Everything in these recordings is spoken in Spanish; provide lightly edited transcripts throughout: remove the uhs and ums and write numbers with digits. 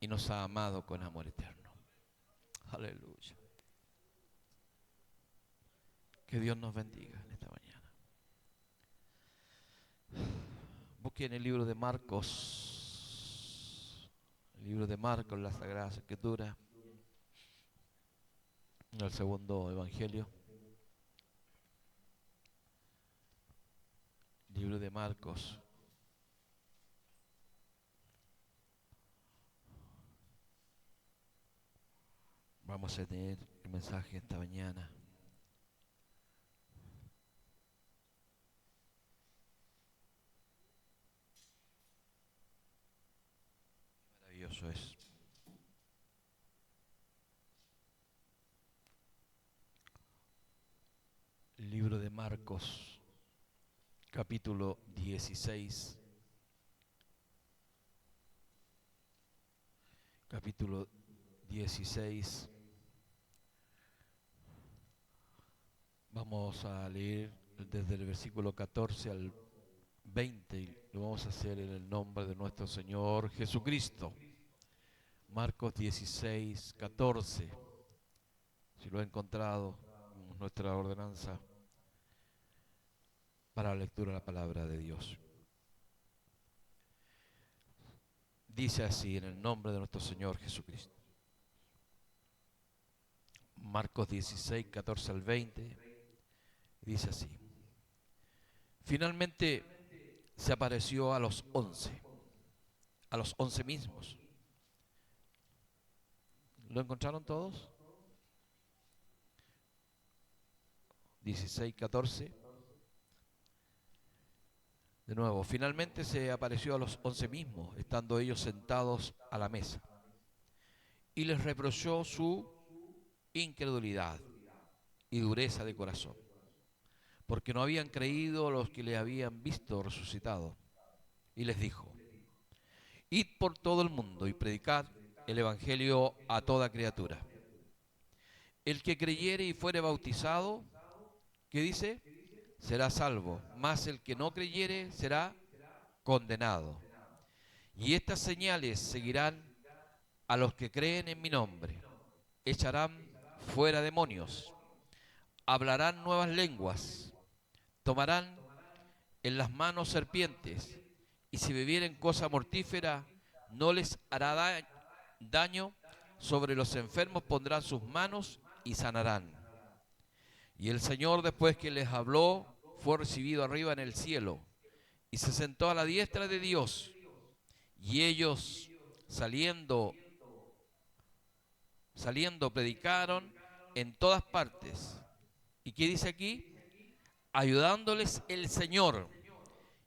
y nos ha amado con amor eterno. Aleluya. Que Dios nos bendiga en esta mañana. Busquen el libro de Marcos. El libro de Marcos, la Sagrada Escritura. En el segundo evangelio. Libro de Marcos. Vamos a tener el mensaje esta mañana. Maravilloso es. El libro de Marcos, capítulo 16. Capítulo 16. Vamos a leer desde el versículo 14 al 20 y lo vamos a hacer en el nombre de nuestro Señor Jesucristo. Marcos 16, 14. Si lo ha encontrado, nuestra ordenanza para la lectura de la palabra de Dios. Dice así en el nombre de nuestro Señor Jesucristo. Marcos 16, 14 al 20. Dice así. Finalmente se apareció a los 11 mismos. ¿Lo encontraron todos? 16, 14. De nuevo, finalmente se apareció a los 11 mismos, estando ellos sentados a la mesa. Y les reprochó su incredulidad y dureza de corazón, porque no habían creído los que le habían visto resucitado. Y les dijo, id por todo el mundo y predicad el Evangelio a toda criatura. El que creyere y fuere bautizado, ¿qué dice? Será salvo, mas el que no creyere será condenado. Y estas señales seguirán a los que creen en mi nombre. Echarán fuera demonios, hablarán nuevas lenguas, tomarán en las manos serpientes, y si bebieren cosa mortífera, no les hará daño. Sobre los enfermos pondrán sus manos y sanarán. Y el Señor, después que les habló, fue recibido arriba en el cielo, y se sentó a la diestra de Dios. Y ellos saliendo predicaron en todas partes. ¿Y qué dice aquí? Ayudándoles el Señor,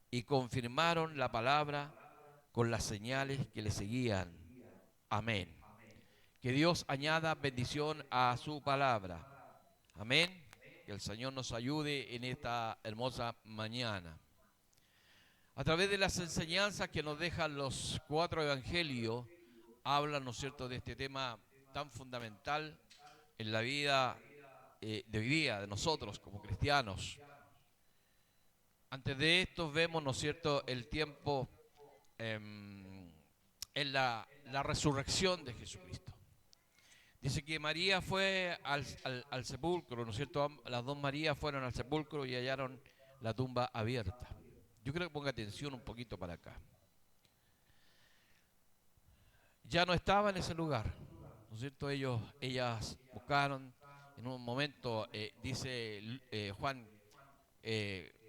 y confirmaron la palabra con las señales que le seguían. Amén. Que Dios añada bendición a su palabra. Amén. Que el Señor nos ayude en esta hermosa mañana. A través de las enseñanzas que nos dejan los 4 evangelios, hablan, ¿no es cierto?, de este tema tan fundamental en la vida de hoy día, de nosotros como cristianos. Antes de esto vemos, ¿no es cierto?, el tiempo en la resurrección de Jesucristo. Dice que María fue al sepulcro, ¿no es cierto? Las dos Marías fueron al sepulcro y hallaron la tumba abierta. Yo creo que ponga atención un poquito para acá. Ya no estaba en ese lugar, ¿no es cierto? Ellas buscaron, en un momento, dice Juan,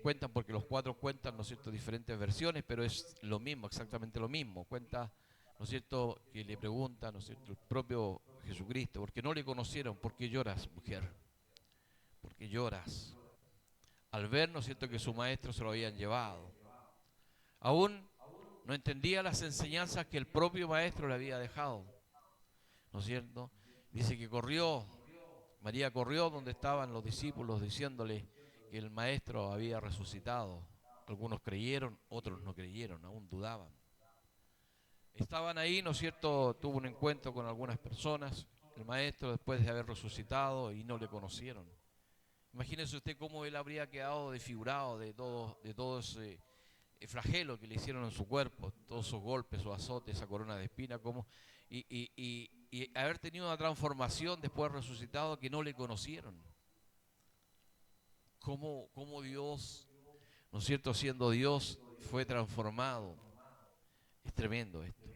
cuentan porque los 4 cuentan, ¿no es cierto?, diferentes versiones, pero es lo mismo, exactamente lo mismo. Cuenta, ¿no es cierto?, que le pregunta, ¿no es cierto?, el propio Jesucristo, porque no le conocieron. ¿Por qué lloras, mujer? ¿Por qué lloras? Al ver, ¿no es cierto?, que su maestro se lo habían llevado. Aún no entendía las enseñanzas que el propio maestro le había dejado, ¿no es cierto? Dice que María corrió donde estaban los discípulos diciéndole que el maestro había resucitado. Algunos creyeron, otros no creyeron, aún dudaban. Estaban ahí, ¿no es cierto? Tuvo un encuentro con algunas personas, el maestro, después de haber resucitado, y no le conocieron. Imagínese usted cómo él habría quedado desfigurado de todo ese flagelo que le hicieron en su cuerpo, todos esos golpes o azotes, esa corona de espina, cómo y haber tenido una transformación después resucitado que no le conocieron. Cómo Dios, ¿no es cierto?, siendo Dios, fue transformado. Es tremendo esto,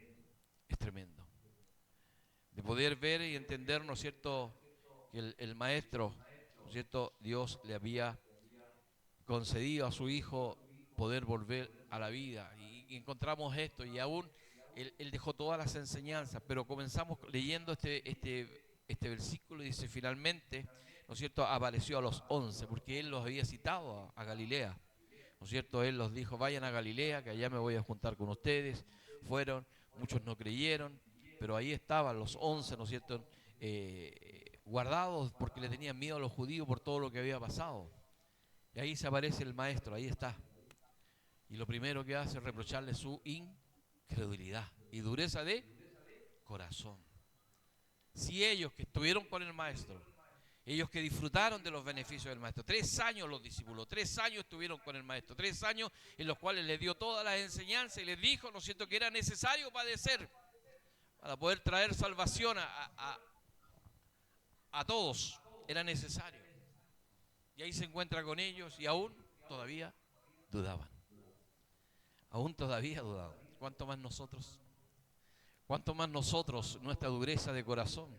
es tremendo. De poder ver y entender, ¿no es cierto?, que el maestro, ¿no es cierto?, Dios le había concedido a su hijo poder volver a la vida. Y encontramos esto, y aún él dejó todas las enseñanzas, pero comenzamos leyendo este versículo y dice, finalmente, ¿no es cierto?, apareció a los 11, porque él los había citado a Galilea, ¿no es cierto? Él los dijo, vayan a Galilea, que allá me voy a juntar con ustedes. Fueron, muchos no creyeron, pero ahí estaban los 11, ¿no es cierto?, guardados porque le tenían miedo a los judíos por todo lo que había pasado. Y ahí se aparece el maestro, ahí está. Y lo primero que hace es reprocharle su incredulidad y dureza de corazón. Si ellos que estuvieron con el maestro, ellos que disfrutaron de los beneficios del maestro, 3 años los discípulos, 3 años estuvieron con el maestro, 3 años en los cuales les dio todas las enseñanzas y les dijo, ¿no es cierto?, que era necesario padecer para poder traer salvación a todos, era necesario. Y ahí se encuentra con ellos y aún todavía dudaban. Aún todavía dudaban. ¿Cuánto más nosotros? ¿Cuánto más nosotros, nuestra dureza de corazón?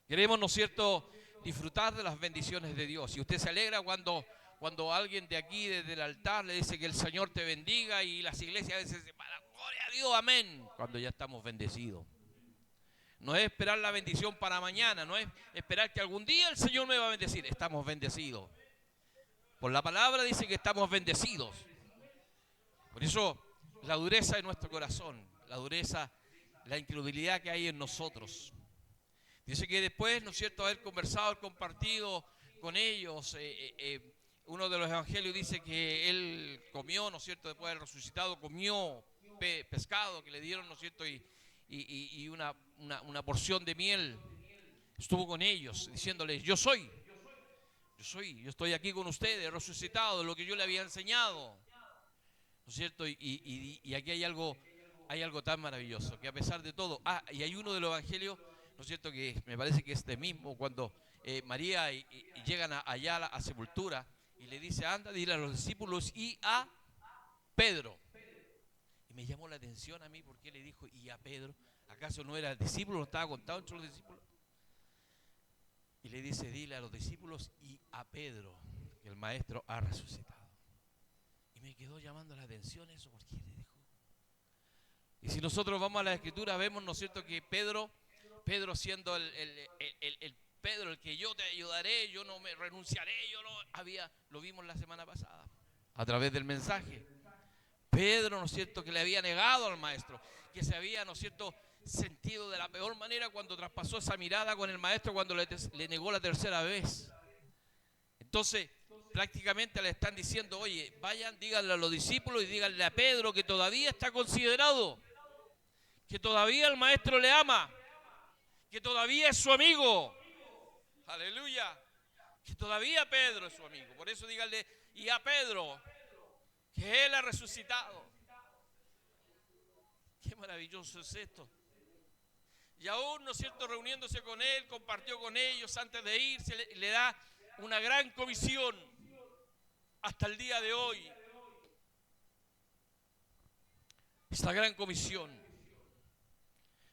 Queremos, ¿no es cierto?, disfrutar de las bendiciones de Dios. Y usted se alegra cuando alguien de aquí, desde el altar, le dice que el Señor te bendiga, y las iglesias a veces dicen, gloria a Dios, amén, cuando ya estamos bendecidos. No es esperar la bendición para mañana, no es esperar que algún día el Señor me va a bendecir. Estamos bendecidos. Por la palabra dice que estamos bendecidos. Por eso la dureza de nuestro corazón, la dureza, la incredulidad que hay en nosotros. Dice que después, ¿no es cierto?, haber conversado, haber compartido con ellos, uno de los evangelios dice que él comió, ¿no es cierto?, después de haber resucitado, comió pescado que le dieron, ¿no es cierto?, y una porción de miel. Estuvo con ellos diciéndoles, yo estoy aquí con ustedes, resucitado, lo que yo le había enseñado, ¿no es cierto? Y aquí hay algo tan maravilloso, que a pesar de todo, y hay uno de los evangelios, ¿no es cierto?, que me parece que es este mismo, cuando María y llegan allá a la sepultura, y le dice, anda, dile a los discípulos y a Pedro. Y me llamó la atención a mí, porque le dijo, y a Pedro, ¿acaso no era el discípulo, no estaba contado entre los discípulos? Y le dice, dile a los discípulos y a Pedro, que el maestro ha resucitado. Y me quedó llamando la atención eso, porque le dijo. Y si nosotros vamos a la Escritura, vemos, ¿no es cierto?, que Pedro siendo el Pedro, el que yo te ayudaré, yo no me renunciaré, lo vimos la semana pasada, a través del mensaje. Pedro, ¿no es cierto?, que le había negado al maestro, que se había, ¿no es cierto?, sentido de la peor manera cuando traspasó esa mirada con el maestro, cuando le negó la tercera vez. Entonces, prácticamente le están diciendo, oye, vayan, díganle a los discípulos y díganle a Pedro que todavía está considerado, que todavía el maestro le ama, que todavía es su amigo. Aleluya. Que todavía Pedro es su amigo. Por eso díganle, y a Pedro, que él ha resucitado. Qué maravilloso es esto. Y aún, ¿no es cierto?, reuniéndose con él, compartió con ellos antes de irse, le da una gran comisión hasta el día de hoy. Esta gran comisión.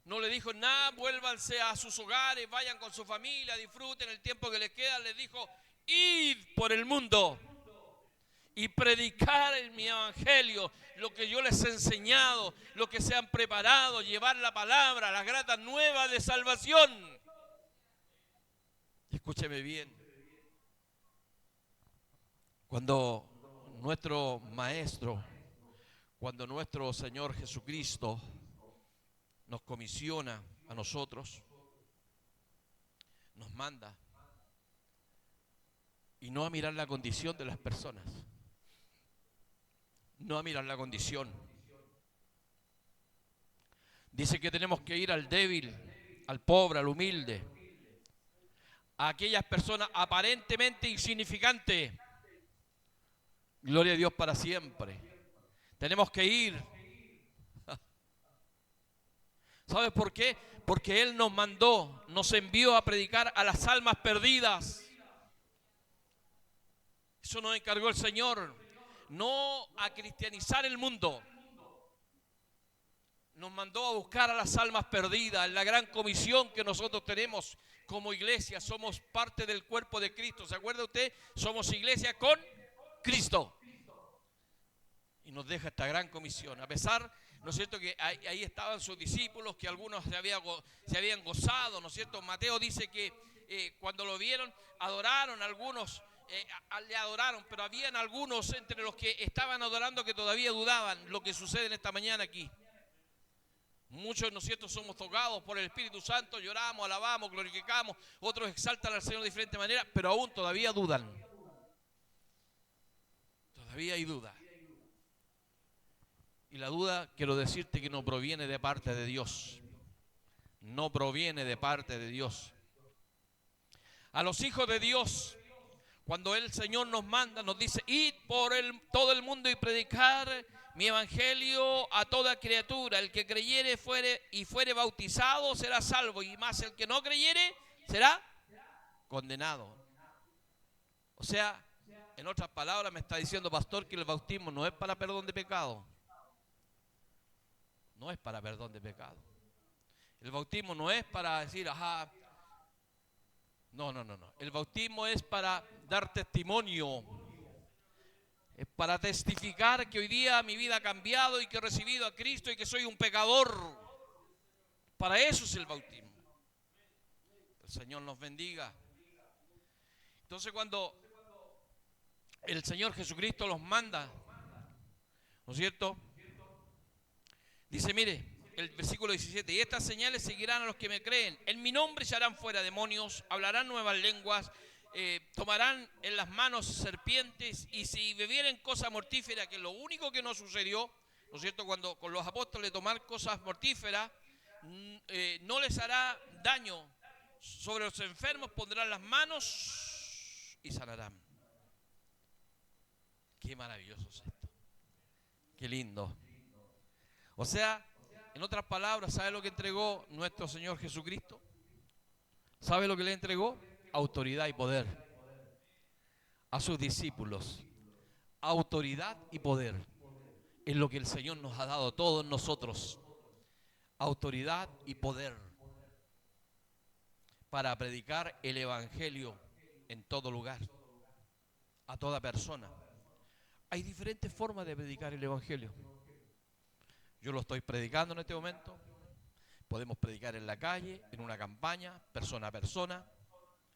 No le dijo nada, vuélvanse a sus hogares, vayan con su familia, disfruten el tiempo que les queda. Les dijo, id por el mundo y predicar en mi evangelio lo que yo les he enseñado, lo que se han preparado, llevar la palabra, las gratas nuevas de salvación. Escúcheme bien. Cuando nuestro Maestro, cuando nuestro Señor Jesucristo nos comisiona a nosotros, nos manda, y no a mirar la condición de las personas, no a mirar la condición. Dice que tenemos que ir al débil, al pobre, al humilde, a aquellas personas aparentemente insignificantes. Gloria a Dios para siempre. Tenemos que ir ¿Sabes por qué? Porque Él nos mandó, nos envió a predicar a las almas perdidas. Eso nos encargó el Señor, no a cristianizar el mundo. Nos mandó a buscar a las almas perdidas, en la gran comisión que nosotros tenemos como iglesia. Somos parte del cuerpo de Cristo. ¿Se acuerda usted? Somos iglesia con Cristo. Y nos deja esta gran comisión. A pesar, ¿no es cierto?, que ahí estaban sus discípulos, que algunos se habían gozado, ¿no es cierto? Mateo dice que cuando lo vieron, adoraron, algunos le adoraron, pero habían algunos entre los que estaban adorando que todavía dudaban lo que sucede en esta mañana aquí. Muchos, ¿no es cierto?, somos tocados por el Espíritu Santo, lloramos, alabamos, glorificamos, otros exaltan al Señor de diferente manera, pero aún todavía dudan. Todavía hay duda. Y la duda, quiero decirte que no proviene de parte de Dios. No proviene de parte de Dios. A los hijos de Dios, cuando el Señor nos manda, nos dice, id por todo el mundo y predicar mi evangelio a toda criatura. El que creyere fuere bautizado será salvo, y más el que no creyere será condenado. O sea, en otras palabras me está diciendo, pastor, que el bautismo no es para perdón de pecado. No es para perdón de pecado. El bautismo no es para decir, ajá. No. El bautismo es para dar testimonio. Es para testificar que hoy día mi vida ha cambiado y que he recibido a Cristo y que soy un pecador. Para eso es el bautismo. El Señor nos bendiga. Entonces, cuando el Señor Jesucristo los manda, ¿no es cierto?, dice, mire, el versículo 17, y estas señales seguirán a los que me creen. En mi nombre echarán fuera demonios, hablarán nuevas lenguas, tomarán en las manos serpientes, y si bebieren cosa mortífera, que es lo único que no sucedió, ¿no es cierto?, cuando con los apóstoles tomar cosas mortíferas, no les hará daño. Sobre los enfermos pondrán las manos y sanarán. Qué maravilloso es esto. Qué lindo. O sea, en otras palabras, ¿sabe lo que entregó nuestro Señor Jesucristo? ¿Sabe lo que le entregó? Autoridad y poder a sus discípulos. Autoridad y poder es lo que el Señor nos ha dado a todos nosotros. Autoridad y poder para predicar el evangelio en todo lugar, a toda persona. Hay diferentes formas de predicar el evangelio. Yo lo estoy predicando en este momento. Podemos predicar en la calle, en una campaña, persona a persona,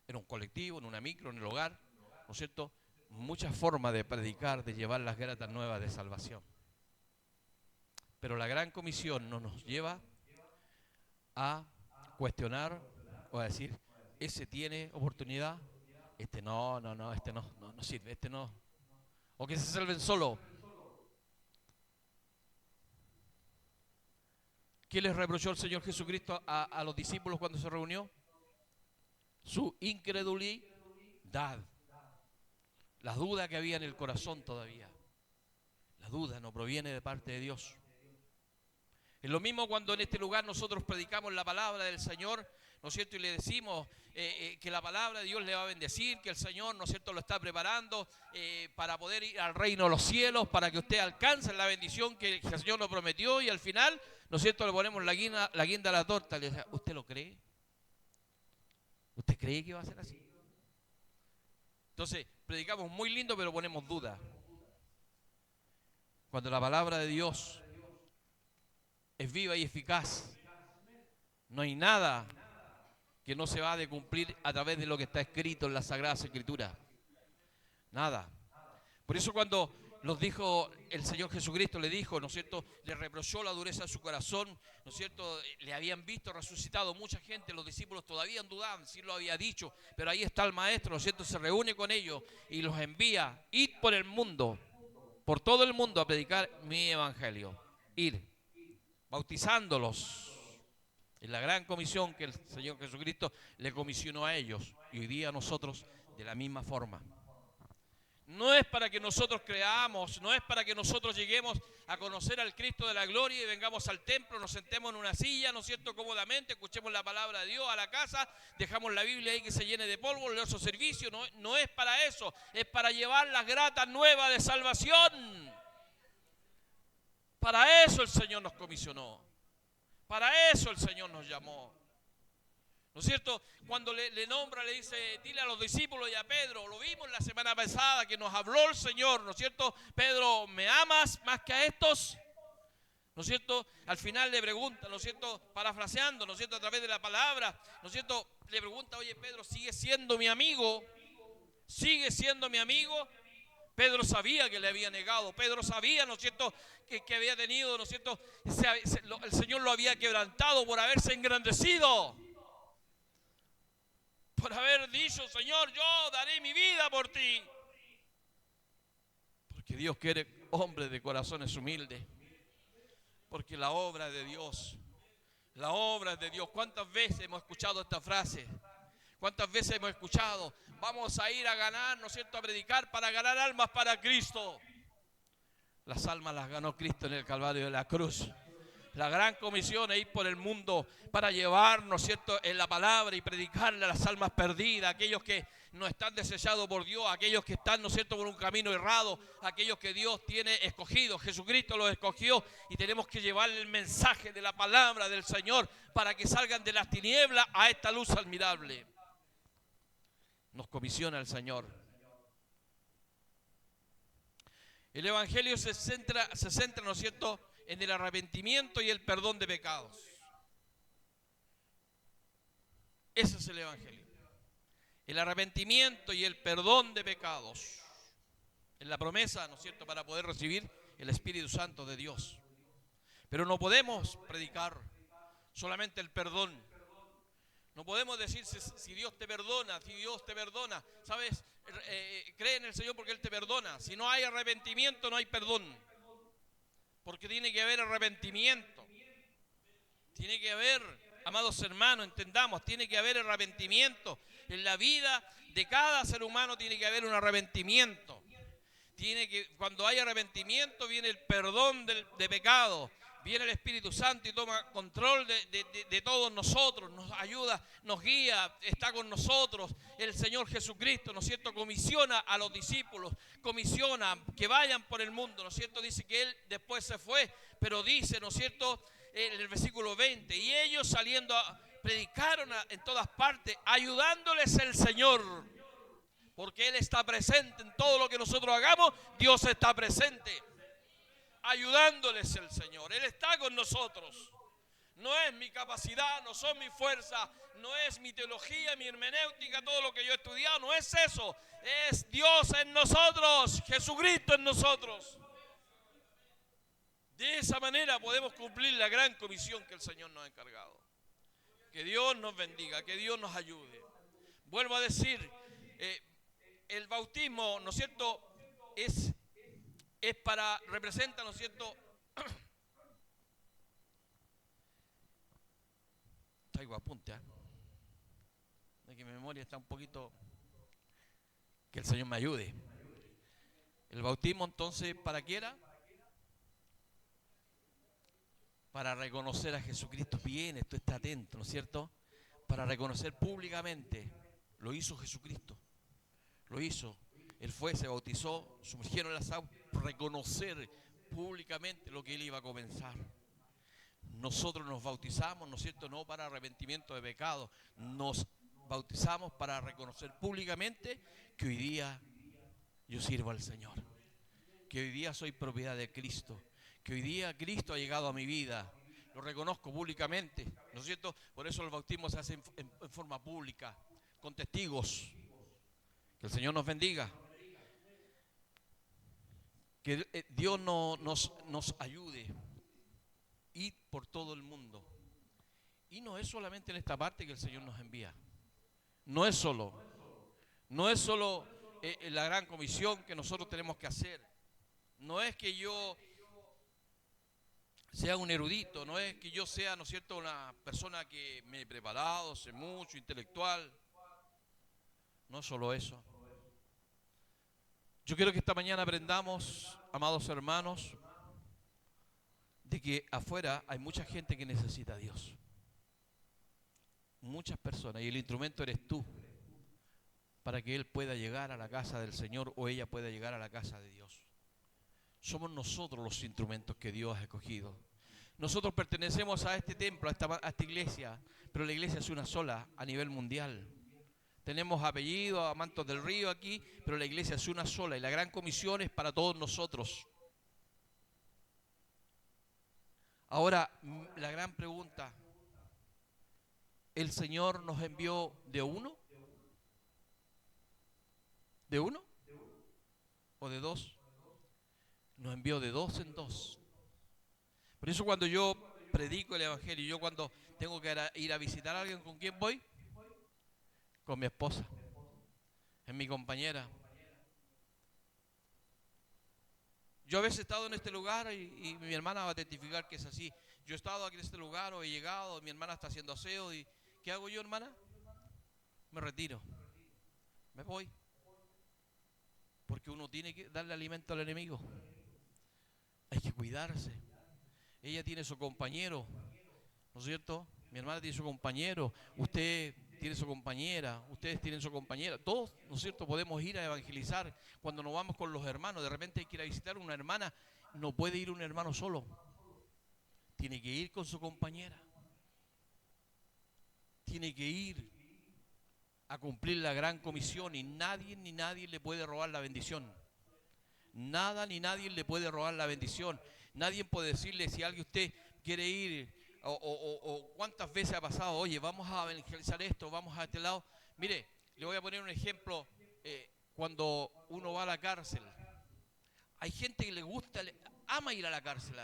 en un colectivo, en una micro, en el hogar, ¿no es cierto? Muchas formas de predicar, de llevar las gratas nuevas de salvación. Pero la gran comisión no nos lleva a cuestionar o a decir, ese tiene oportunidad, este no, este no sirve, este no. O que se salven solo. ¿Qué les reprochó el Señor Jesucristo a los discípulos cuando se reunió? Su incredulidad. La duda que había en el corazón todavía. La duda no proviene de parte de Dios. Es lo mismo cuando en este lugar nosotros predicamos la palabra del Señor, ¿no es cierto? Y le decimos que la palabra de Dios le va a bendecir, que el Señor, ¿no es cierto?, lo está preparando para poder ir al reino de los cielos, para que usted alcance la bendición que el Señor nos prometió, y al final, ¿no es cierto?, le ponemos la guinda a la torta. Le dice, ¿usted lo cree? ¿Usted cree que va a ser así? Entonces, predicamos muy lindo, pero ponemos duda. Cuando la palabra de Dios es viva y eficaz, no hay nada que no se va a cumplir a través de lo que está escrito en las Sagradas Escrituras. Nada. Por eso cuando nos dijo el Señor Jesucristo, le dijo, ¿no es cierto?, le reprochó la dureza de su corazón, ¿no es cierto?, le habían visto resucitado mucha gente, los discípulos todavía dudaban si lo había dicho, pero ahí está el Maestro, ¿no es cierto?, se reúne con ellos y los envía, id por el mundo, por todo el mundo a predicar mi evangelio, ir, bautizándolos en la gran comisión que el Señor Jesucristo le comisionó a ellos, y hoy día nosotros de la misma forma. No es para que nosotros creamos, no es para que nosotros lleguemos a conocer al Cristo de la gloria y vengamos al templo, nos sentemos en una silla, ¿no es cierto?, cómodamente, escuchemos la palabra de Dios a la casa, dejamos la Biblia ahí que se llene de polvo, nuestro servicio, no es para eso, es para llevar las gratas nuevas de salvación. Para eso el Señor nos comisionó, para eso el Señor nos llamó. ¿No es cierto? Cuando le nombra, le dice, dile a los discípulos y a Pedro, lo vimos la semana pasada que nos habló el Señor, ¿no es cierto? Pedro, ¿me amas más que a estos? ¿No es cierto? Al final le pregunta, ¿no es cierto? Parafraseando, ¿no es cierto? A través de la palabra, ¿no es cierto? Le pregunta, oye Pedro, ¿sigue siendo mi amigo? ¿Sigue siendo mi amigo? Pedro sabía que le había negado, Pedro sabía, ¿no es cierto?, que había tenido, ¿no es cierto?, el Señor lo había quebrantado por haberse engrandecido. Por haber dicho, Señor, yo daré mi vida por ti. Porque Dios quiere hombres de corazones humildes. Porque la obra es de Dios. La obra es de Dios. ¿Cuántas veces hemos escuchado esta frase? ¿Cuántas veces hemos escuchado? Vamos a ir a ganar, ¿no es cierto?, a predicar para ganar almas para Cristo. Las almas las ganó Cristo en el Calvario de la cruz. La gran comisión es ir por el mundo para llevar, ¿no es cierto?, en la palabra y predicarle a las almas perdidas, aquellos que no están desechados por Dios, aquellos que están, ¿no es cierto?, por un camino errado, aquellos que Dios tiene escogidos. Jesucristo los escogió y tenemos que llevarle el mensaje de la palabra del Señor para que salgan de las tinieblas a esta luz admirable. Nos comisiona el Señor. El Evangelio se centra, ¿no es cierto?, en el arrepentimiento y el perdón de pecados. Ese es el Evangelio. El arrepentimiento y el perdón de pecados. Es la promesa, ¿no es cierto?, para poder recibir el Espíritu Santo de Dios. Pero no podemos predicar solamente el perdón. No podemos decir si Dios te perdona, si Dios te perdona. ¿Sabes? Cree en el Señor porque Él te perdona. Si no hay arrepentimiento, no hay perdón. Porque tiene que haber arrepentimiento. Tiene que haber, amados hermanos, entendamos, tiene que haber arrepentimiento. En la vida de cada ser humano tiene que haber un arrepentimiento. Cuando hay arrepentimiento viene el perdón de pecado. Viene el Espíritu Santo y toma control de todos nosotros, nos ayuda, nos guía, está con nosotros. El Señor Jesucristo, ¿no es cierto?, comisiona a los discípulos, comisiona que vayan por el mundo, ¿no es cierto? Dice que Él después se fue, pero dice, ¿no es cierto?, en el versículo 20, y ellos saliendo predicaron en todas partes, ayudándoles el Señor. Porque Él está presente en todo lo que nosotros hagamos, Dios está presente. Ayudándoles el Señor. Él está con nosotros. No es mi capacidad, no son mi fuerza, no es mi teología, mi hermenéutica, todo lo que yo he estudiado, no es eso. Es Dios en nosotros, Jesucristo en nosotros. De esa manera podemos cumplir la gran comisión que el Señor nos ha encargado. Que Dios nos bendiga, que Dios nos ayude. Vuelvo a decir, el bautismo, ¿no es cierto?, representa, ¿no es cierto? Traigo apunte, de que mi memoria está un poquito, que el Señor me ayude. El bautismo entonces, ¿para qué era? Para reconocer a Jesucristo. Bien, esto está atento, ¿no es cierto? Para reconocer públicamente, lo hizo Jesucristo, lo hizo. Él fue, se bautizó, sumergieron las aguas, reconocer públicamente lo que Él iba a comenzar. Nosotros nos bautizamos, ¿no es cierto?, no para arrepentimiento de pecado, nos bautizamos para reconocer públicamente que hoy día yo sirvo al Señor, que hoy día soy propiedad de Cristo, que hoy día Cristo ha llegado a mi vida, lo reconozco públicamente, ¿no es cierto? Por eso el bautismo se hace en forma pública, con testigos. Que el Señor nos bendiga. Que Dios nos ayude. Ir por todo el mundo. Y no es solamente en esta parte que el Señor nos envía. No es solo la gran comisión que nosotros tenemos que hacer. No es que yo sea un erudito, no es que yo sea, ¿no es cierto?, una persona que me he preparado, sé mucho, intelectual. No es solo eso. Yo quiero que esta mañana aprendamos, amados hermanos, de que afuera hay mucha gente que necesita a Dios. Muchas personas. Y el instrumento eres tú para que Él pueda llegar a la casa del Señor o ella pueda llegar a la casa de Dios. Somos nosotros los instrumentos que Dios ha escogido. Nosotros pertenecemos a este templo, a esta iglesia, pero la iglesia es una sola a nivel mundial. Tenemos apellido, a Mantos del Río aquí, pero la iglesia es una sola y la gran comisión es para todos nosotros. Ahora, la gran pregunta, ¿el Señor nos envió de uno? ¿De uno? ¿O de dos? Nos envió de dos en dos. Por eso cuando yo predico el Evangelio, yo cuando tengo que ir a visitar a alguien, ¿con quién voy? Con mi esposa, es mi compañera. Yo a veces he estado en este lugar y mi hermana va a testificar que es así. Yo he estado aquí en este lugar o he llegado, mi hermana está haciendo aseo y ¿qué hago yo, hermana? Me retiro, me voy. Porque uno tiene que darle alimento al enemigo. Hay que cuidarse. Ella tiene su compañero, ¿no es cierto? Mi hermana tiene su compañero, usted tiene su compañera, ustedes tienen su compañera. Todos, ¿no es cierto? Podemos ir a evangelizar cuando nos vamos con los hermanos. De repente hay que ir a visitar a una hermana. No puede ir un hermano solo. Tiene que ir con su compañera. Tiene que ir a cumplir la gran comisión y nadie ni nadie le puede robar la bendición. Nada ni nadie le puede robar la bendición. Nadie puede decirle si alguien usted quiere ir o cuántas veces ha pasado, oye, vamos a evangelizar esto, vamos a este lado. Mire, le voy a poner un ejemplo. Cuando uno va a la cárcel, hay gente que le gusta, ama ir a la cárcel,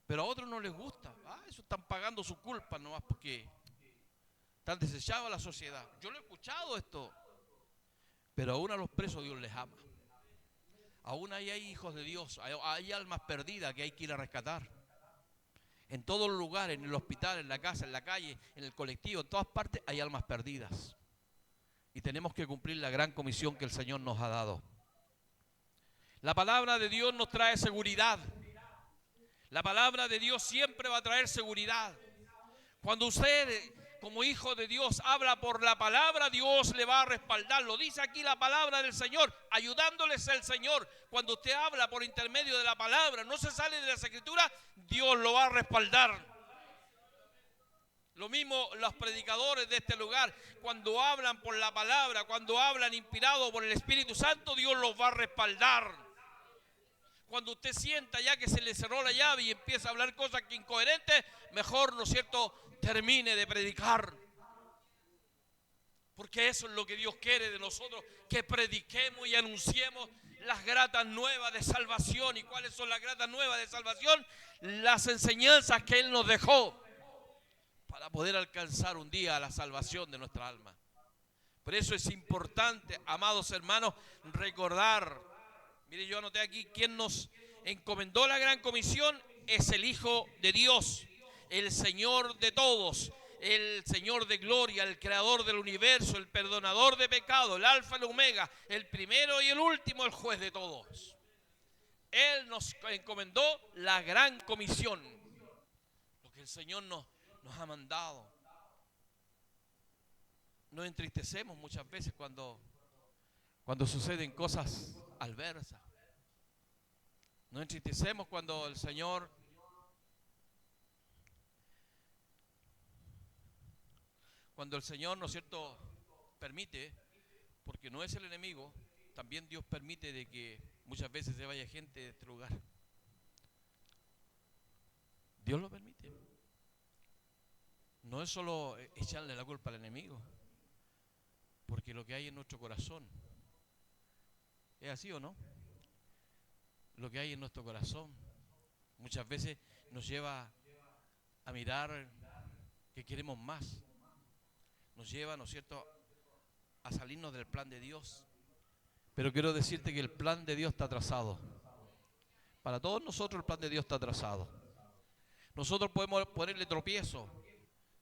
pero a otros no les gusta. Eso están pagando su culpa nomás porque están desechados a la sociedad. Yo lo he escuchado esto, pero aún a los presos Dios les ama. Aún ahí hay hijos de Dios, hay almas perdidas que hay que ir a rescatar. En todos los lugares, en el hospital, en la casa, en la calle, en el colectivo, en todas partes hay almas perdidas. Y tenemos que cumplir la gran comisión que el Señor nos ha dado. La palabra de Dios nos trae seguridad. La palabra de Dios siempre va a traer seguridad. Cuando usted, como hijo de Dios, habla por la palabra, Dios le va a respaldar. Lo dice aquí la palabra del Señor, ayudándoles el Señor. Cuando usted habla por intermedio de la palabra, no se sale de las Escrituras, Dios lo va a respaldar. Lo mismo los predicadores de este lugar, cuando hablan por la palabra, cuando hablan inspirados por el Espíritu Santo, Dios los va a respaldar. Cuando usted sienta ya que se le cerró la llave y empieza a hablar cosas que incoherentes, mejor, ¿no es cierto?, termine de predicar. Porque eso es lo que Dios quiere de nosotros, que prediquemos y anunciemos las gratas nuevas de salvación. ¿Y cuáles son las gratas nuevas de salvación? Las enseñanzas que Él nos dejó para poder alcanzar un día la salvación de nuestra alma. Por eso es importante, amados hermanos, recordar. Mire, yo anoté aquí, quien nos encomendó la gran comisión es el Hijo de Dios, el Señor de todos, el Señor de gloria, el creador del universo, el perdonador de pecado, el alfa y el omega, el primero y el último, el juez de todos. Él nos encomendó la gran comisión, lo que el Señor nos ha mandado. Nos entristecemos muchas veces cuando suceden cosas adversas. Nos entristecemos cuando el Señor ¿no es cierto?, permite, porque no es el enemigo, también Dios permite de que muchas veces se vaya gente de este lugar. Dios lo permite. No es solo echarle la culpa al enemigo, porque lo que hay en nuestro corazón, ¿es así o no? Lo que hay en nuestro corazón muchas veces nos lleva a mirar que queremos más. Nos lleva, ¿no es cierto?, a salirnos del plan de Dios. Pero quiero decirte que el plan de Dios está trazado. Para todos nosotros el plan de Dios está trazado. Nosotros podemos ponerle tropiezo.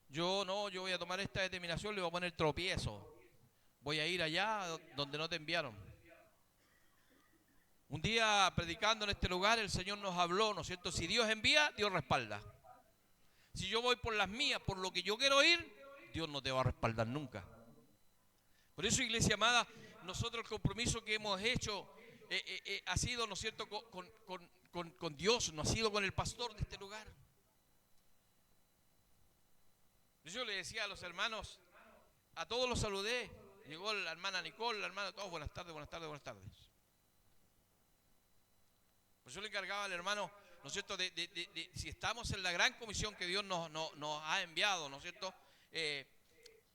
Yo voy a tomar esta determinación, le voy a poner tropiezo. Voy a ir allá donde no te enviaron. Un día predicando en este lugar, el Señor nos habló, ¿no es cierto? Si Dios envía, Dios respalda. Si yo voy por las mías, por lo que yo quiero ir, Dios no te va a respaldar nunca. Por eso, iglesia amada, nosotros el compromiso que hemos hecho ha sido, ¿no es cierto?, con Dios, no ha sido con el pastor de este lugar. Yo le decía a los hermanos, a todos los saludé. Llegó la hermana Nicole, la hermana, todos, buenas tardes, buenas tardes, buenas tardes. Pues yo le encargaba al hermano, ¿no es cierto?, de si estamos en la gran comisión que Dios nos ha enviado, ¿no es cierto?,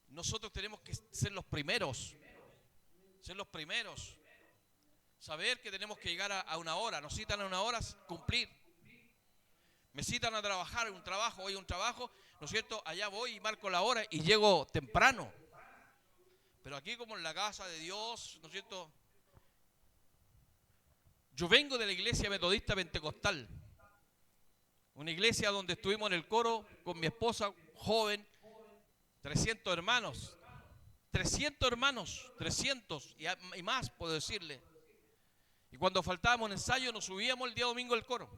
nosotros tenemos que ser los primeros, saber que tenemos que llegar a una hora, nos citan a una hora, cumplir. Me citan a trabajar, un trabajo, hoy un trabajo, ¿no es cierto?, allá voy y marco la hora y llego temprano. Pero aquí como en la casa de Dios, ¿no es cierto?, yo vengo de la iglesia metodista pentecostal, una iglesia donde estuvimos en el coro con mi esposa joven, 300 hermanos, 300 y más puedo decirle. Y cuando faltábamos un ensayo nos subíamos el día domingo al coro,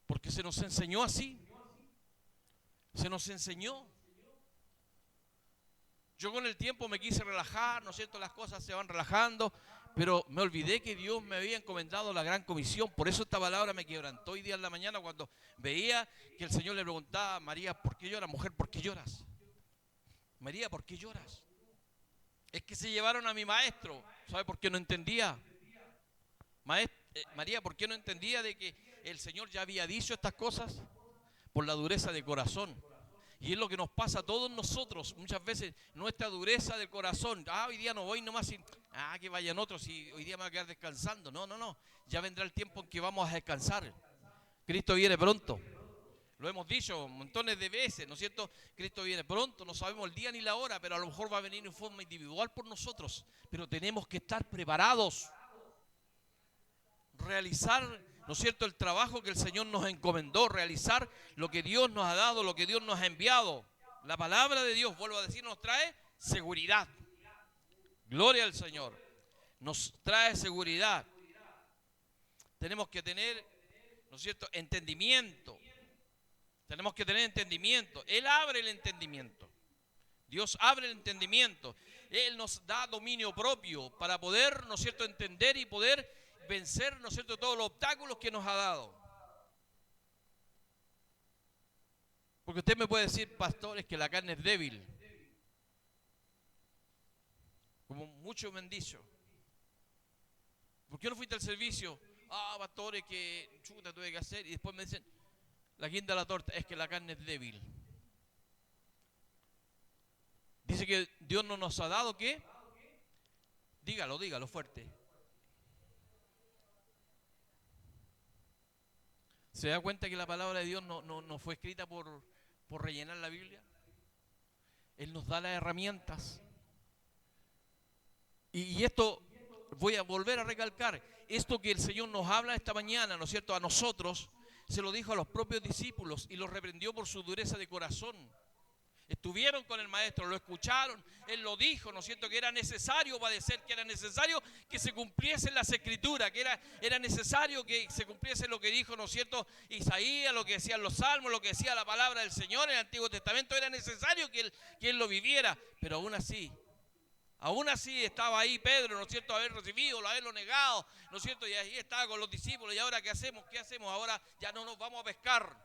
porque se nos enseñó así, se nos enseñó. Yo con el tiempo me quise relajar, ¿no es cierto? Las cosas se van relajando, pero me olvidé que Dios me había encomendado la gran comisión. Por eso esta palabra me quebrantó hoy día en la mañana cuando veía que el Señor le preguntaba a María, ¿por qué lloras? Mujer, ¿por qué lloras? María, ¿por qué lloras? Es que se llevaron a mi maestro. ¿Sabe por qué no entendía? María, ¿por qué no entendía de que el Señor ya había dicho estas cosas? Por la dureza de corazón. Y es lo que nos pasa a todos nosotros, muchas veces, nuestra dureza del corazón. Hoy día no voy nomás y, que vayan otros y hoy día me voy a quedar descansando. No, ya vendrá el tiempo en que vamos a descansar. Cristo viene pronto. Lo hemos dicho montones de veces, ¿no es cierto? Cristo viene pronto, no sabemos el día ni la hora, pero a lo mejor va a venir en forma individual por nosotros. Pero tenemos que estar preparados. Realizar, ¿no es cierto?, el trabajo que el Señor nos encomendó, realizar lo que Dios nos ha dado, lo que Dios nos ha enviado. La palabra de Dios, vuelvo a decir, nos trae seguridad. Gloria al Señor. Nos trae seguridad. Tenemos que tener, ¿no es cierto?, entendimiento. Tenemos que tener entendimiento. Él abre el entendimiento. Dios abre el entendimiento. Él nos da dominio propio para poder, ¿no es cierto?, entender y poder vencer, ¿no es cierto?, todos los obstáculos que nos ha dado. Porque usted me puede decir, pastor, es que la carne es débil. Como muchos me han dicho. ¿Por qué no fuiste al servicio? Pastor, es que chuta tuve que hacer. Y después me dicen, la guinda de la torta, es que la carne es débil. Dice que Dios no nos ha dado, ¿qué? Dígalo fuerte. ¿Se da cuenta que la palabra de Dios no fue escrita por rellenar la Biblia? Él nos da las herramientas. Y esto, voy a volver a recalcar, esto que el Señor nos habla esta mañana, ¿no es cierto?, a nosotros, se lo dijo a los propios discípulos y los reprendió por su dureza de corazón. Estuvieron con el maestro, lo escucharon, él lo dijo, ¿no es cierto?, que era necesario padecer, que era necesario que se cumpliesen las escrituras, que era necesario que se cumpliese lo que dijo, ¿no es cierto?, Isaías, lo que decían los salmos, lo que decía la palabra del Señor en el Antiguo Testamento, era necesario que él lo viviera, pero aún así estaba ahí Pedro, ¿no es cierto?, haber recibido, haberlo negado, ¿no es cierto?, y ahí estaba con los discípulos, y ahora ¿qué hacemos? Ahora ya no nos vamos a pescar.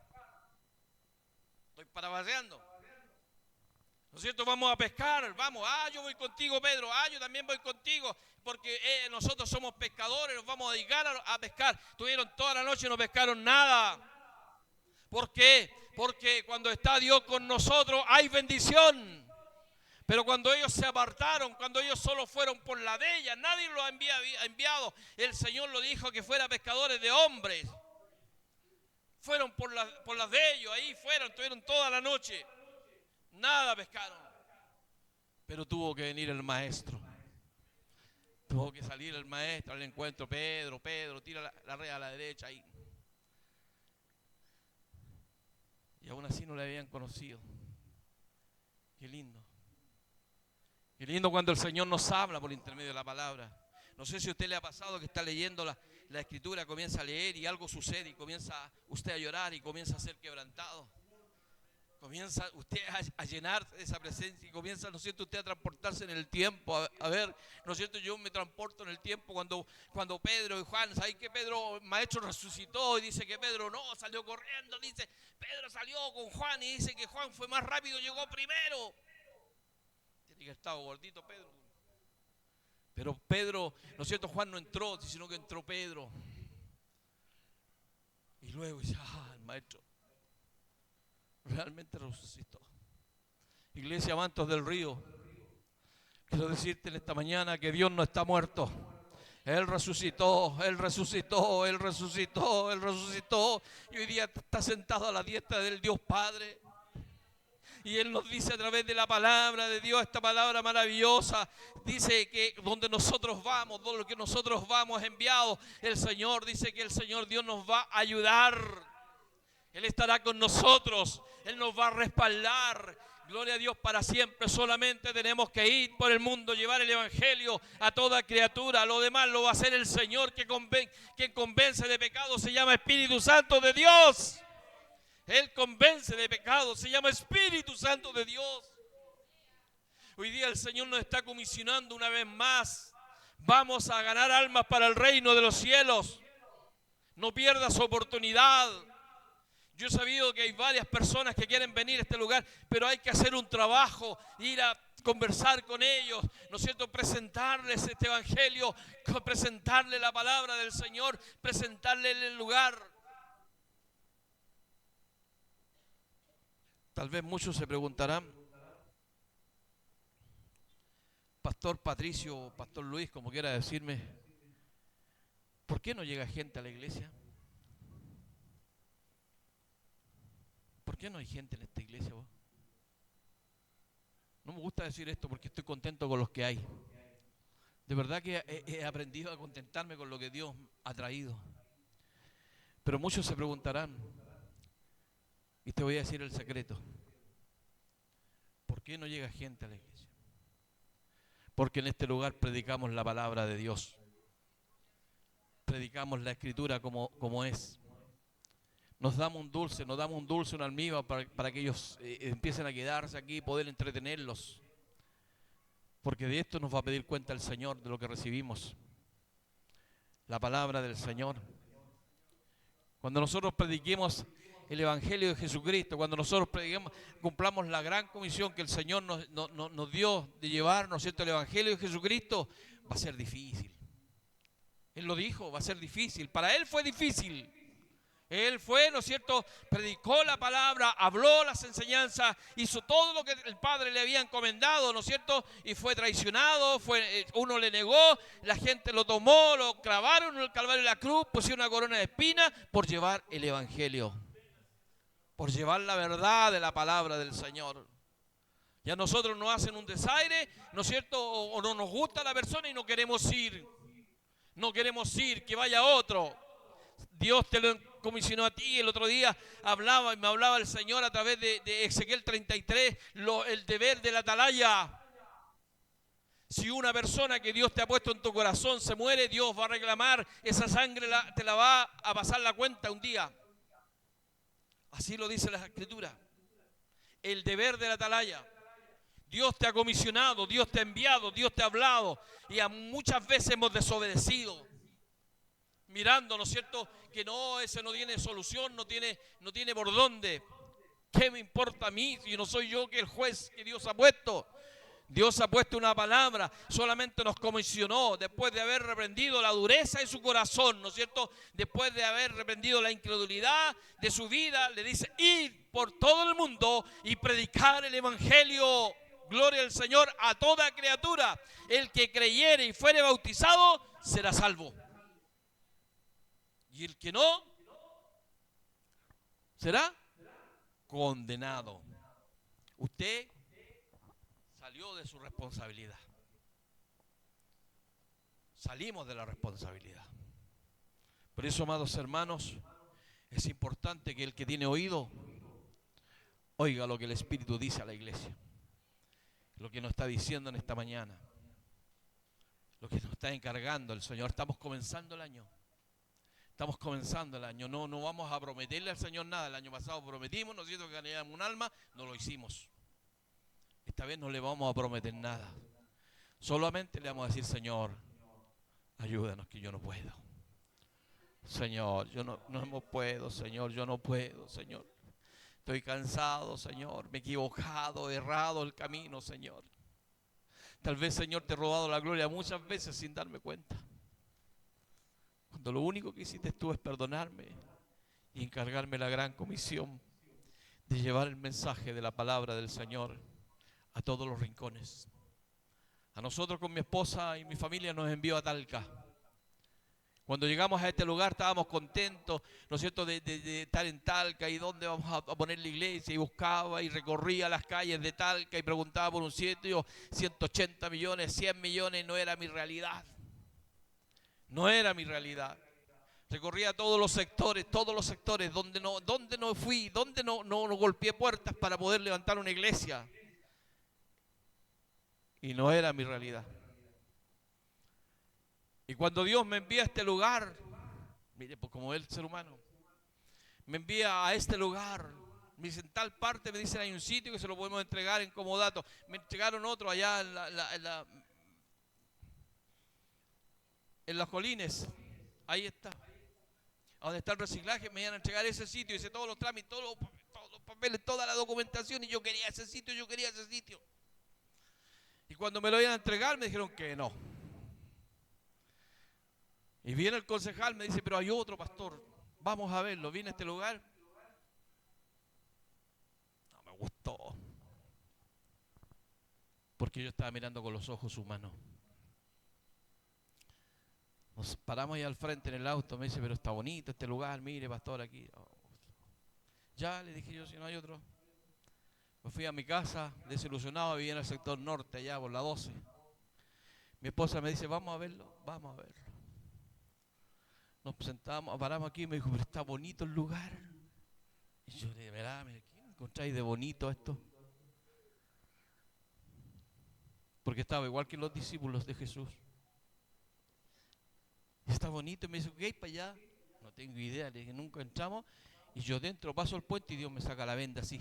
Estoy parafraseando. ¿No es cierto? Vamos a pescar, vamos. Yo voy contigo, Pedro. Yo también voy contigo, porque nosotros somos pescadores, nos vamos a dedicar a pescar. Tuvieron toda la noche y no pescaron nada. ¿Por qué? Porque cuando está Dios con nosotros hay bendición. Pero cuando ellos se apartaron, cuando ellos solo fueron por la de ella, nadie lo ha enviado. El Señor lo dijo que fuera pescadores de hombres. Fueron por las de ellos, ahí fueron, tuvieron toda la noche. Nada pescaron. Pero tuvo que venir el maestro. Tuvo que salir el maestro al encuentro. Pedro, tira la red a la derecha ahí. Y aún así no le habían conocido. Qué lindo. Qué lindo cuando el Señor nos habla por intermedio de la palabra. No sé si a usted le ha pasado que está leyendo la escritura, comienza a leer y algo sucede y comienza usted a llorar y comienza a ser quebrantado. Comienza usted a llenarse de esa presencia y comienza, ¿no es cierto?, usted a transportarse en el tiempo. A ver, ¿no es cierto?, yo me transporto en el tiempo cuando Pedro y Juan, ¿sabes que Pedro, maestro, resucitó? Y dice que Pedro no, salió corriendo, dice, Pedro salió con Juan y dice que Juan fue más rápido, llegó primero. Tiene que estar gordito Pedro. Pero Pedro, ¿no es cierto?, Juan no entró, sino que entró Pedro. Y luego dice, el maestro realmente resucitó. Iglesia Mantos del Río, quiero decirte en esta mañana que Dios no está muerto. Él resucitó, Él resucitó, Él resucitó, Él resucitó. Y hoy día está sentado a la diestra del Dios Padre. Y Él nos dice a través de la palabra de Dios, esta palabra maravillosa, dice que donde nosotros vamos, donde lo que nosotros vamos enviados, el Señor dice que el Señor Dios nos va a ayudar. Él estará con nosotros, Él nos va a respaldar. Gloria a Dios para siempre. Solamente tenemos que ir por el mundo, llevar el evangelio a toda criatura. Lo demás lo va a hacer el Señor, quien convence de pecado se llama Espíritu Santo de Dios. Él convence de pecado, se llama Espíritu Santo de Dios. Hoy día el Señor nos está comisionando una vez más. Vamos a ganar almas para el reino de los cielos. No pierdas oportunidad. Yo he sabido que hay varias personas que quieren venir a este lugar, pero hay que hacer un trabajo, ir a conversar con ellos, ¿no es cierto?, presentarles este evangelio, presentarles la palabra del Señor, presentarles el lugar. Tal vez muchos se preguntarán, Pastor Patricio, Pastor Luis, como quiera decirme, ¿por qué no llega gente a la iglesia? ¿Por qué no hay gente en esta iglesia vos? No me gusta decir esto porque estoy contento con los que hay. De verdad que he aprendido a contentarme con lo que Dios ha traído. Pero muchos se preguntarán, y te voy a decir el secreto, ¿por qué no llega gente a la iglesia? Porque en este lugar predicamos la palabra de Dios. Predicamos la escritura como es. Nos damos un dulce, un almíbar para que ellos empiecen a quedarse aquí y poder entretenerlos. Porque de esto nos va a pedir cuenta el Señor, de lo que recibimos. La palabra del Señor. Cuando nosotros prediquemos el Evangelio de Jesucristo, cuando nosotros prediquemos, cumplamos la gran comisión que el Señor nos dio de llevarnos, ¿cierto?, el Evangelio de Jesucristo, va a ser difícil. Él lo dijo, va a ser difícil. Para Él fue difícil. Él fue, ¿no es cierto?, predicó la palabra, habló las enseñanzas, hizo todo lo que el Padre le había encomendado, ¿no es cierto?, y fue traicionado, uno le negó, la gente lo tomó, lo clavaron en el Calvario de la cruz, pusieron una corona de espinas por llevar el Evangelio, por llevar la verdad de la palabra del Señor. Y a nosotros nos hacen un desaire, ¿no es cierto?, o no nos gusta la persona y no queremos ir, que vaya otro. Dios te lo comisionó a ti. El otro día me hablaba el Señor a través de Ezequiel 33, el deber de la atalaya. Si una persona que Dios te ha puesto en tu corazón se muere, Dios va a reclamar esa sangre, te la va a pasar la cuenta un día. Así lo dice la Escritura. El deber de la atalaya. Dios te ha comisionado, Dios te ha enviado, Dios te ha hablado, y muchas veces hemos desobedecido. Mirando, ¿no es cierto?, que no, ese no tiene solución, no tiene por dónde. ¿Qué me importa a mí si no soy yo que el juez que Dios ha puesto? Dios ha puesto una palabra, solamente nos comisionó después de haber reprendido la dureza de su corazón, ¿no es cierto? Después de haber reprendido la incredulidad de su vida, le dice, id por todo el mundo y predicar el evangelio. Gloria al Señor a toda criatura. El que creyere y fuere bautizado será salvo. Y el que no, será condenado. Usted salió de su responsabilidad. Salimos de la responsabilidad. Por eso, amados hermanos, es importante que el que tiene oído oiga lo que el Espíritu dice a la iglesia. Lo que nos está diciendo en esta mañana. lo que nos está encargando el Señor. Estamos comenzando el año. Estamos comenzando el año. No vamos a prometerle al Señor nada. El año pasado prometimos, ¿no es cierto?, que ganábamos un alma. No lo hicimos. Esta vez no le vamos a prometer nada. Solamente le vamos a decir: Señor, ayúdanos, que yo no puedo. Señor, yo no puedo, Señor, yo no puedo, Señor. Estoy cansado, Señor, me he equivocado, he errado el camino, Señor. Tal vez, Señor, te he robado la gloria muchas veces sin darme cuenta. Cuando lo único que hiciste tú es perdonarme y encargarme la gran comisión de llevar el mensaje de la palabra del Señor a todos los rincones. A nosotros con mi esposa y mi familia nos envió a Talca. Cuando llegamos a este lugar estábamos contentos, ¿no es cierto?, de estar en Talca y dónde vamos a poner la iglesia, y buscaba y recorría las calles de Talca y preguntaba por un sitio. 180 millones, 100 millones, no era mi realidad. No era mi realidad. Recorría todos los sectores, donde no fui, donde no golpeé puertas para poder levantar una iglesia. Y no era mi realidad. Y cuando Dios me envía a este lugar, mire, pues como es el ser humano, me envía a este lugar, me dice: en tal parte, me dicen, hay un sitio que se lo podemos entregar en comodato. Me entregaron otro allá en las Colines. Ahí está. A donde está el reciclaje, me iban a entregar ese sitio. Hice todos los trámites, todos los papeles, toda la documentación, y yo quería ese sitio, Y cuando me lo iban a entregar, me dijeron que no. Y viene el concejal, me dice: pero hay otro, pastor, vamos a verlo. Viene a este lugar. No me gustó. Porque yo estaba mirando con los ojos humanos. Nos paramos ahí al frente en el auto. Me dice: pero está bonito este lugar, mire, pastor, aquí. Oh. Ya, le dije yo, si no hay otro. Me fui a mi casa, desilusionado, vivía en el sector norte, allá por la 12. Mi esposa me dice: vamos a verlo, vamos a verlo. Nos sentamos, paramos aquí, y me dijo: pero está bonito el lugar. Y yo le dije: ¿verdad? ¿Qué encontráis de bonito esto? Porque estaba igual que los discípulos de Jesús. Y está bonito, y me dice: ¿qué hay para allá? No tengo idea, le dije: nunca entramos. Y yo dentro paso el puente y Dios me saca la venda así.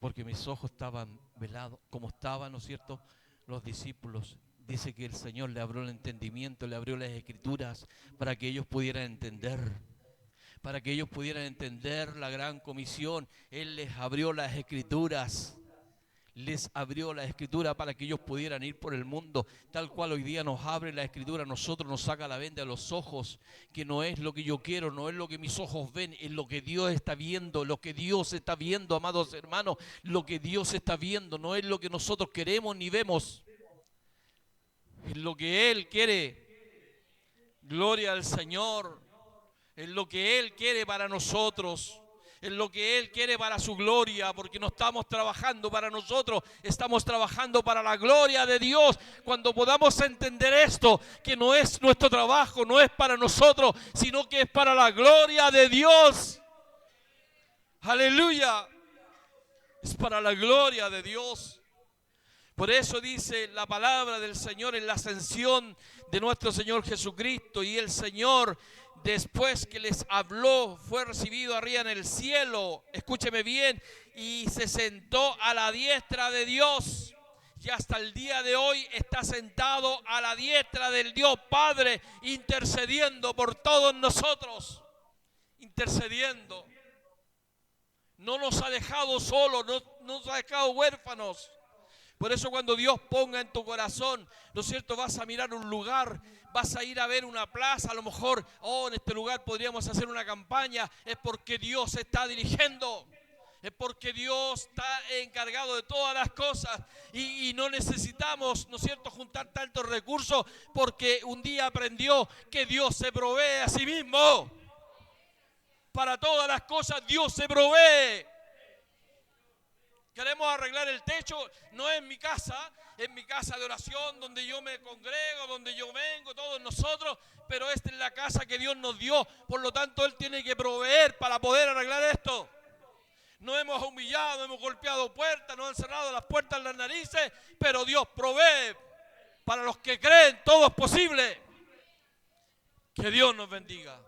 Porque mis ojos estaban velados, como estaban, ¿no es cierto?, los discípulos. Dice que el Señor le abrió el entendimiento, le abrió las escrituras para que ellos pudieran entender. Para que ellos pudieran entender la gran comisión. Él les abrió las escrituras. Les abrió la escritura para que ellos pudieran ir por el mundo, tal cual hoy día nos abre la escritura. Nosotros nos saca la venda de los ojos, que no es lo que yo quiero, no es lo que mis ojos ven, es lo que Dios está viendo, amados hermanos, lo que Dios está viendo, no es lo que nosotros queremos ni vemos, es lo que Él quiere. Gloria al Señor, es lo que Él quiere para nosotros. Es lo que Él quiere para su gloria, porque no estamos trabajando para nosotros, estamos trabajando para la gloria de Dios. Cuando podamos entender esto, que no es nuestro trabajo, no es para nosotros, sino que es para la gloria de Dios. Aleluya. Es para la gloria de Dios. Por eso dice la palabra del Señor en la ascensión de nuestro Señor Jesucristo, y el Señor, después que les habló, fue recibido arriba en el cielo, escúcheme bien, y se sentó a la diestra de Dios. Y hasta el día de hoy está sentado a la diestra del Dios Padre, intercediendo por todos nosotros. Intercediendo. No nos ha dejado solos, no nos ha dejado huérfanos. Por eso cuando Dios ponga en tu corazón, ¿no es cierto?, vas a mirar un lugar, vas a ir a ver una plaza, a lo mejor, en este lugar podríamos hacer una campaña, es porque Dios se está dirigiendo, es porque Dios está encargado de todas las cosas y no necesitamos, ¿no es cierto?, juntar tantos recursos, porque un día aprendió que Dios se provee a sí mismo. Para todas las cosas Dios se provee. Queremos arreglar el techo, no es mi casa de oración donde yo me congrego, donde yo vengo, todos nosotros, pero esta es la casa que Dios nos dio, por lo tanto Él tiene que proveer para poder arreglar esto. nos hemos humillado, hemos golpeado puertas, nos han cerrado las puertas en las narices, pero Dios provee. Para los que creen, todo es posible. Que Dios nos bendiga.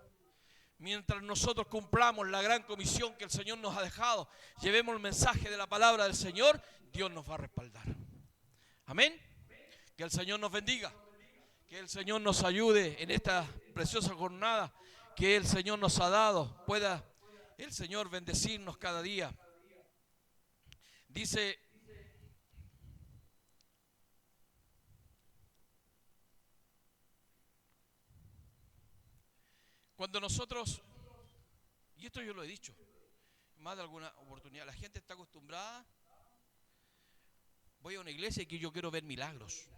Mientras nosotros cumplamos la gran comisión que el Señor nos ha dejado, llevemos el mensaje de la palabra del Señor, Dios nos va a respaldar. Amén. Que el Señor nos bendiga. Que el Señor nos ayude en esta preciosa jornada que el Señor nos ha dado. Pueda el Señor bendecirnos cada día. Dice, cuando nosotros, y esto yo lo he dicho, más de alguna oportunidad, la gente está acostumbrada, voy a una iglesia y que yo quiero ver milagros.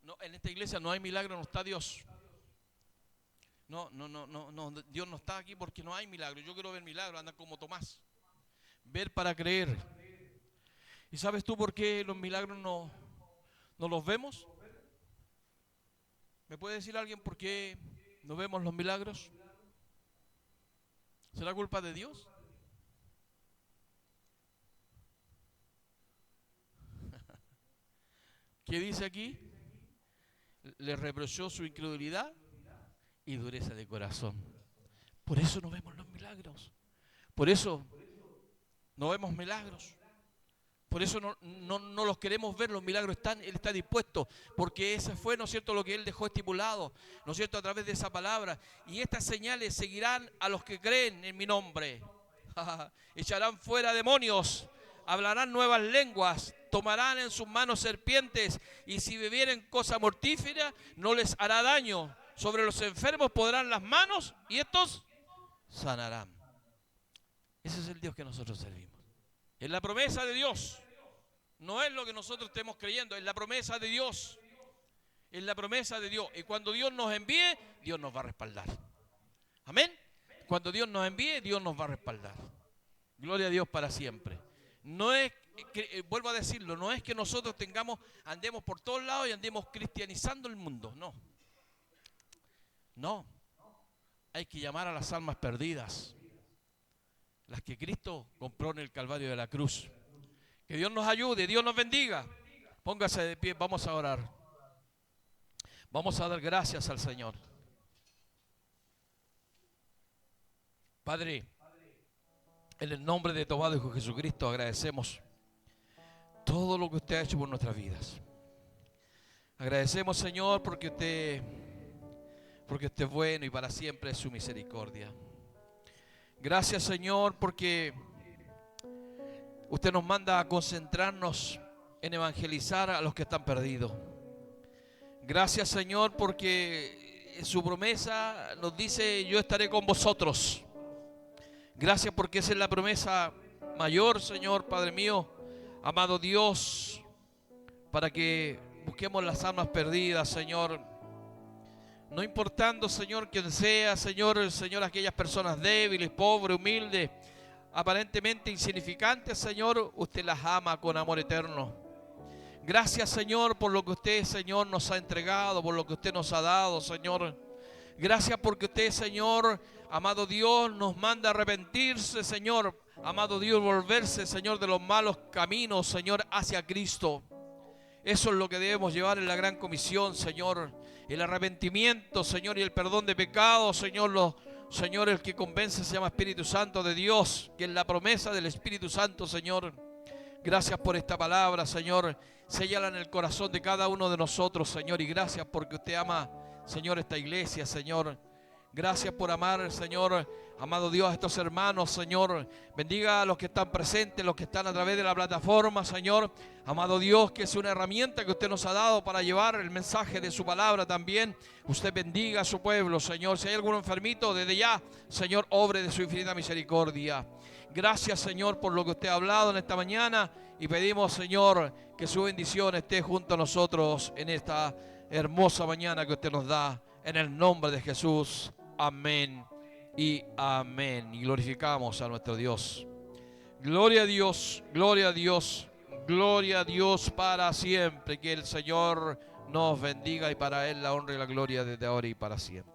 No, en esta iglesia no hay milagro, no está Dios. No, Dios no está aquí porque no hay milagro. Yo quiero ver milagros, andan como Tomás. Ver para creer. ¿Y sabes tú por qué los milagros no los vemos? ¿Me puede decir alguien por qué no vemos los milagros? ¿Será culpa de Dios? ¿Qué dice aquí? Le reprochó su incredulidad y dureza de corazón. Por eso no vemos los milagros. Por eso no vemos milagros. Por eso no los queremos ver, los milagros están, Él está dispuesto, porque ese fue, ¿no es cierto?, lo que Él dejó estipulado, ¿no es cierto?, a través de esa palabra. Y estas señales seguirán a los que creen en mi nombre. Echarán fuera demonios, hablarán nuevas lenguas, tomarán en sus manos serpientes, y si bebieren cosa mortífera, no les hará daño. Sobre los enfermos podrán las manos, y estos sanarán. Ese es el Dios que nosotros servimos. Es la promesa de Dios. No es lo que nosotros estemos creyendo, es la promesa de Dios. Es la promesa de Dios. Y cuando Dios nos envíe, Dios nos va a respaldar. Amén. Cuando Dios nos envíe, Dios nos va a respaldar. Gloria a Dios para siempre. No es, vuelvo a decirlo, no es que nosotros andemos por todos lados y andemos cristianizando el mundo. No. No. Hay que llamar a las almas perdidas. Las que Cristo compró en el Calvario de la cruz. Que Dios nos ayude, Dios nos bendiga. Póngase de pie, vamos a orar. Vamos a dar gracias al Señor. Padre, en el nombre de tu amado Hijo Jesucristo agradecemos todo lo que usted ha hecho por nuestras vidas. Agradecemos, Señor, porque usted es bueno y para siempre es su misericordia. Gracias, Señor, porque usted nos manda a concentrarnos en evangelizar a los que están perdidos. Gracias, Señor, porque su promesa nos dice: yo estaré con vosotros. Gracias porque esa es la promesa mayor, Señor, Padre mío, amado Dios, para que busquemos las almas perdidas, Señor. No importando, Señor, quién sea, Señor, aquellas personas débiles, pobres, humildes, aparentemente insignificantes, Señor, usted las ama con amor eterno. Gracias, Señor, por lo que usted, Señor, nos ha entregado, por lo que usted nos ha dado, Señor. Gracias porque usted, Señor, amado Dios, nos manda a arrepentirse, Señor. Amado Dios, volverse, Señor, de los malos caminos, Señor, hacia Cristo. Eso es lo que debemos llevar en la gran comisión, Señor. El arrepentimiento, Señor, y el perdón de pecados, Señor. Señor, el que convence se llama Espíritu Santo de Dios, que es la promesa del Espíritu Santo, Señor. Gracias por esta palabra, Señor. Séllala en el corazón de cada uno de nosotros, Señor. Y gracias porque usted ama, Señor, esta iglesia, Señor. Gracias por amar, Señor, amado Dios, a estos hermanos, Señor. Bendiga a los que están presentes, los que están a través de la plataforma, Señor. Amado Dios, que es una herramienta que usted nos ha dado para llevar el mensaje de su palabra también. Usted bendiga a su pueblo, Señor. Si hay algún enfermito, desde ya, Señor, obre de su infinita misericordia. Gracias, Señor, por lo que usted ha hablado en esta mañana. Y pedimos, Señor, que su bendición esté junto a nosotros en esta hermosa mañana que usted nos da. En el nombre de Jesús. Amén y amén. Y glorificamos a nuestro Dios. Gloria a Dios, gloria a Dios, gloria a Dios para siempre. Que el Señor nos bendiga y para Él la honra y la gloria desde ahora y para siempre.